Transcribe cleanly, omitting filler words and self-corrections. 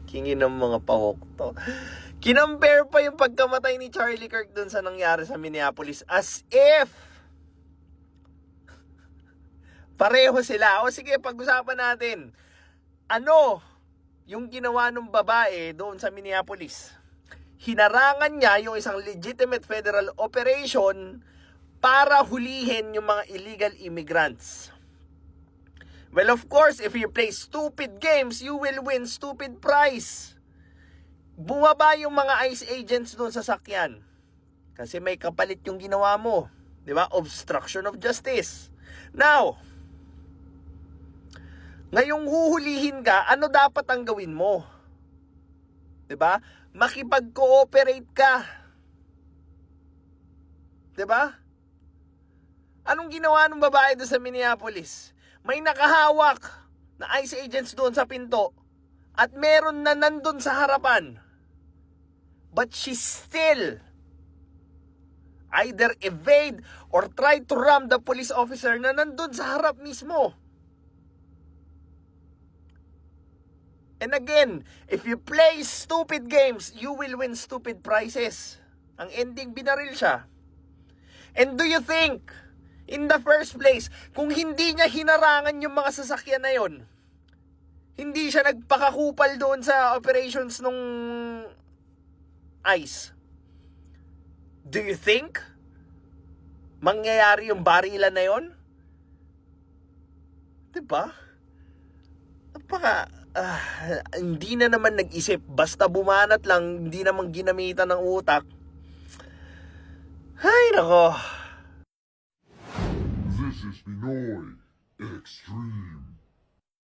Kingin ng mga pawok to. Kinompare pa yung pagkamatay ni Charlie Kirk dun sa nangyari sa Minneapolis as if pareho sila. O sige, pag-usapan natin. Ano yung ginawa ng babae doon sa Minneapolis? Hinarangan niya yung isang legitimate federal operation para hulihin yung mga illegal immigrants. Well, of course, if you play stupid games, you will win stupid prize. Bumaba yung mga ICE agents doon sa sakyan. Kasi may kapalit yung ginawa mo. Di ba? Obstruction of justice. Now, ngayong huhulihin ka, ano dapat ang gawin mo? Di ba? Makipag-cooperate ka. Di ba? Anong ginawa ng babae doon sa Minneapolis? May nakahawak na ICE agents doon sa pinto at meron na nandun sa harapan. But she still either evade or try to ram the police officer na nandun sa harap mismo. And again, if you play stupid games, you will win stupid prizes. Ang ending, binaril siya. And do you think, in the first place, kung hindi niya hinarangan yung mga sasakyan na yon, hindi siya nagpakakupal doon sa operations nung ICE, do you think mangyayari yung barilan na yon? Diba? Hindi na naman nag-isip, basta bumanat lang, hindi naman ginamitan ng utak. Ay, nako. This is Pinoy Extreme.